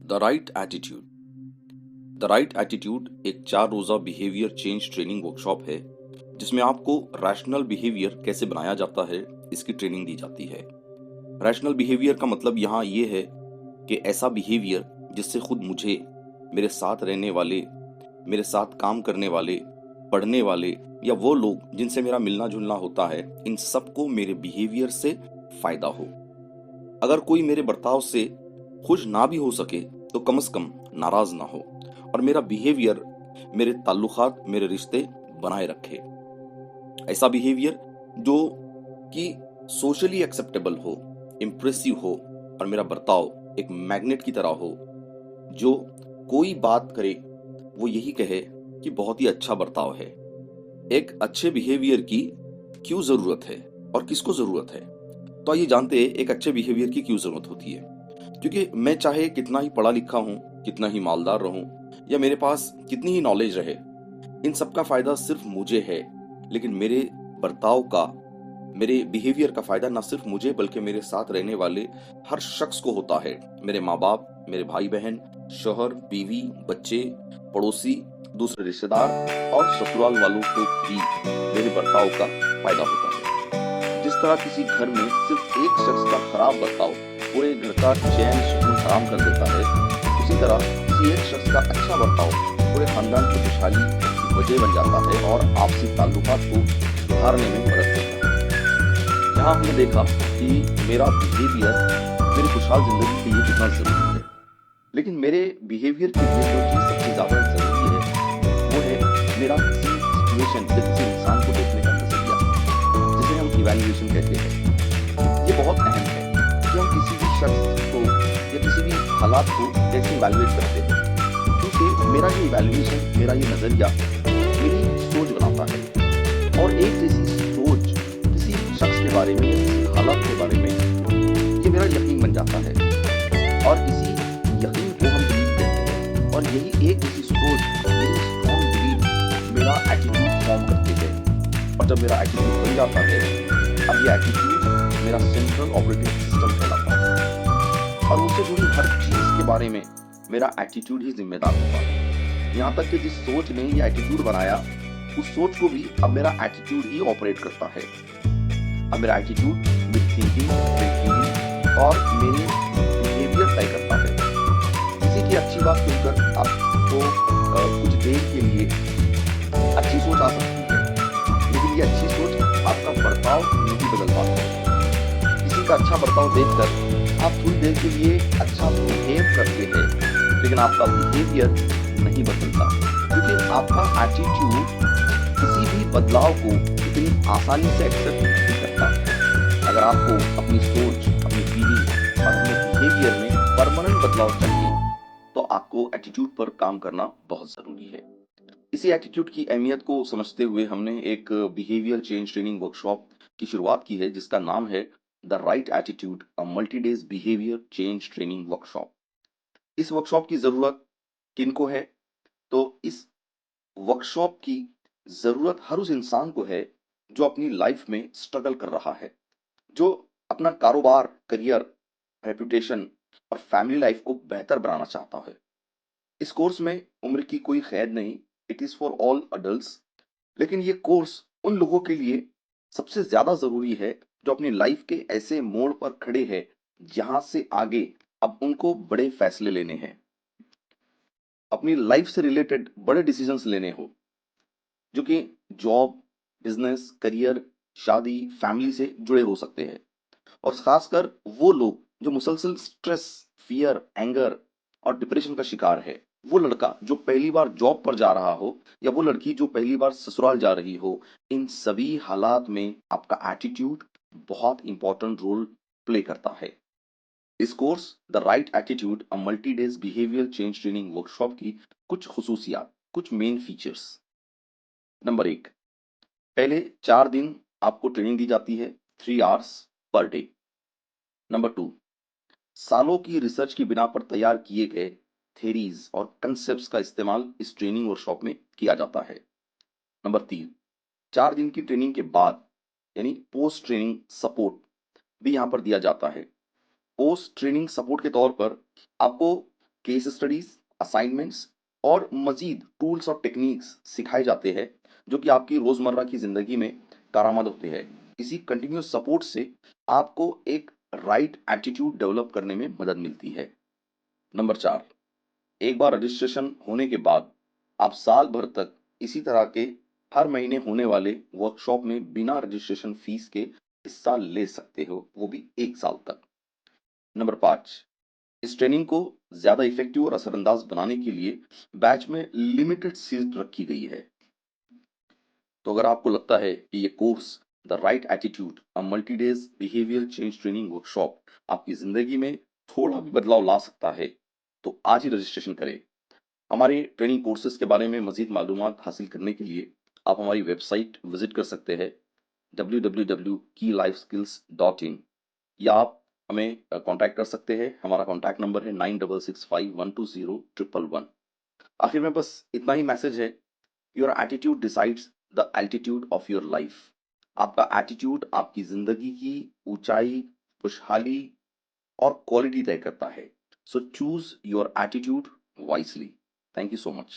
The right attitude. The right attitude एक 4 रोज़ा behaviour change training workshop है जिसमें आपको रैशनल बिहेवियर कैसे बनाया जाता है इसकी ट्रेनिंग दी जाती है। रैशनल बिहेवियर का मतलब यहाँ ये है कि ऐसा बिहेवियर जिससे खुद मुझे, मेरे साथ रहने वाले, मेरे साथ काम करने वाले, पढ़ने वाले या वो लोग जिनसे मेरा मिलना जुलना होता है, इन सबको मेरे बिहेवियर से फायदा हो। अगर कोई मेरे बर्ताव से खुश ना भी हो सके तो कम से कम नाराज ना हो और मेरा बिहेवियर मेरे ताल्लुकात, मेरे रिश्ते बनाए रखे। ऐसा बिहेवियर जो कि सोशली एक्सेप्टेबल हो, इम्प्रेसिव हो और मेरा बर्ताव एक मैग्नेट की तरह हो, जो कोई बात करे वो यही कहे कि बहुत ही अच्छा बर्ताव है। एक अच्छे बिहेवियर की क्यों जरूरत है और किसको जरूरत है? तो आइए जानते हैं एक अच्छे बिहेवियर की क्यों जरूरत होती है। क्योंकि मैं चाहे कितना ही पढ़ा लिखा हूं, कितना ही मालदार रहूं या मेरे पास कितनी ही नॉलेज रहे, इन सब का फायदा सिर्फ मुझे है। लेकिन मेरे बर्ताव का, मेरे बिहेवियर का फायदा ना सिर्फ मुझे बल्कि मेरे साथ रहने वाले हर शख्स को होता है। मेरे माँ बाप, मेरे भाई बहन, शोहर, बीवी, बच्चे, पड़ोसी, दूसरे रिश्तेदार और ससुराल वालों को भी मेरे बर्ताव का फायदा होता है। जिस तरह किसी घर में सिर्फ एक शख्स का खराब बर्ताव पूरे घर का चैन सुकून हराम कर देता है, उसी तरह किसी एक शख्स का अच्छा बर्ताव पूरे खानदान की खुशहाली की वजह बन जाता है और आपसी ताल्लुकात को सुधारने में मदद करता है। यहाँ हमने देखा कि मेरा बिहेवियर मेरी खुशहाल जिंदगी के लिए कितना जरूरी है, लेकिन मेरे बिहेवियर के लिए जो चीज सबसे ज्यादा जरूरी है वो है मेरा किसी सिचुएशन या किसी इंसान को देखने का नजरिया, जिसे हम इवैल्यूएशन कहते हैं। ये बहुत अहम है कि हम किसी भी शख्स को या किसी भी हालात को कैसे इवैल्यूएट करते हैं, क्योंकि मेरा ये इवैल्यूएशन, मेरा ये नजरिया मेरी सोच बनाता है। और एक जैसी सोच किसी शख्स के बारे में या किसी हालात के बारे में, ये मेरा यकीन बन जाता है और इसी यकीन को हम बिलीव कहते हैं। और यही एक जैसी सोच, यही स्ट्रॉन्ग बिलीव मेरा एटीट्यूड फॉर्म करती है। और जब मेरा एटीट्यूड बन जाता है, अब ये एटीट्यूड मेरा सेंट्रल ऑपरेटिंग सिस्टम कहलाता है और उससे जुड़ी हर चीज के बारे में मेरा एटीट्यूड ही जिम्मेदार होता है। यहाँ तक कि जिस सोच ने ये एटीट्यूड बनाया, उस सोच को भी अब मेरा एटीट्यूड ही ऑपरेट करता है। अब मेरा एटीट्यूड मेरी थिंकिंग, मेरी फीलिंग और मेरे बिहेवियर तय करता है। किसी की अच्छी बात सुनकर आपको कुछ देर के लिए अच्छी सोच आ सकती है, लेकिन ये अच्छी सोच आपका बर्ताव नहीं बदल पाती। किसी का अच्छा बर्ताव देखकर आप थोड़ी देर के लिए अच्छा बिहेव करते हैं, लेकिन आपका बिहेवियर नहीं बदलता, क्योंकि आपका एटीट्यूड किसी भी बदलाव को इतनी आसानी से एक्सेप्ट नहीं करता। अगर आपको अपनी सोच, अपनी फीलिंग और अपने बिहेवियर में परमानेंट बदलाव चाहिए, तो आपको एटीट्यूड पर काम करना बहुत जरूरी है। इसी एटीट्यूड की अहमियत को समझते हुए हमने एक बिहेवियर चेंज ट्रेनिंग वर्कशॉप की शुरुआत की है जिसका नाम है the right attitude, a multi days behaviour change training workshop. इस वर्कशॉप की जरूरत किनको है? तो इस वर्कशॉप की जरूरत हर उस इंसान को है जो अपनी लाइफ में स्ट्रगल कर रहा है, जो अपना कारोबार, करियर, रेपुटेशन और फैमिली लाइफ को बेहतर बनाना चाहता है। इस कोर्स में उम्र की कोई कैद नहीं, it is for all adults. लेकिन ये कोर्स उन लोगों के लिए सबसे ज्यादा जरूरी है जो अपनी लाइफ के ऐसे मोड़ पर खड़े हैं जहां से आगे अब उनको बड़े फैसले लेने हैं, अपनी लाइफ से रिलेटेड बड़े डिसीजंस लेने हो, जो कि जॉब, बिजनेस, करियर, शादी, फैमिली से जुड़े हो सकते हैं। और खासकर वो लोग जो मुसलसल स्ट्रेस, फियर, एंगर और डिप्रेशन का शिकार है। वो लड़का जो पहली बार जॉब पर जा रहा हो या वो लड़की जो पहली बार ससुराल जा रही हो, इन सभी हालात में आपका एटीट्यूड बहुत इंपॉर्टेंट रोल प्ले करता है। इस course the right attitude, a multi days behaviour change training workshop की कुछ खुसूसियात, कुछ मेन फीचर्स। नंबर 1, पहले 4 दिन आपको ट्रेनिंग दी जाती है, 3 आवर्स पर डे। नंबर 2, सालों की रिसर्च की बिना पर तैयार किए गए थेरीज और कंसेप्ट्स का इस्तेमाल इस ट्रेनिंग वर्कशॉप में किया जाता है। नंबर 3, 4 दिन की ट्रेनिंग के बाद यानी पोस्ट ट्रेनिंग सपोर्ट भी यहाँ पर दिया जाता है। पोस्ट ट्रेनिंग सपोर्ट के तौर पर आपको केस स्टडीज, असाइनमेंट्स और मजीद टूल्स और टेक्निक्स सिखाए जाते हैं जो कि आपकी रोजमर्रा की जिंदगी में कारआमद होते हैं। इसी कंटिन्यूस सपोर्ट से आपको एक राइट एटीट्यूड डेवलप करने में मदद मिलती है। नंबर 4, एक बार रजिस्ट्रेशन होने के बाद आप साल भर तक इसी तरह के हर महीने होने वाले वर्कशॉप में बिना रजिस्ट्रेशन फीस के हिस्सा ले सकते हो, वो भी 1 साल तक। नंबर 5, इस ट्रेनिंग को ज्यादा इफेक्टिव और असरअंदाज बनाने के लिए बैच में लिमिटेड सीट रखी गई है। तो अगर आपको लगता है कि ये course the right attitude a multi days behaviour change training workshop आपकी जिंदगी में थोड़ा भी बदलाव ला सकता है, तो आज ही रजिस्ट्रेशन करें। हमारे ट्रेनिंग कोर्सेज के बारे में मजीद मालूमात हासिल करने के लिए आप हमारी वेबसाइट विजिट कर सकते हैं www.keylifeskills.in, या आप हमें कांटेक्ट कर सकते हैं। हमारा कांटेक्ट नंबर है 9665120111। आखिर में बस इतना ही मैसेज है, your attitude decides the altitude of your life. आपका एटीट्यूड आपकी जिंदगी की ऊंचाई, खुशहाली और क्वालिटी तय करता है। So choose your attitude wisely. Thank you so much.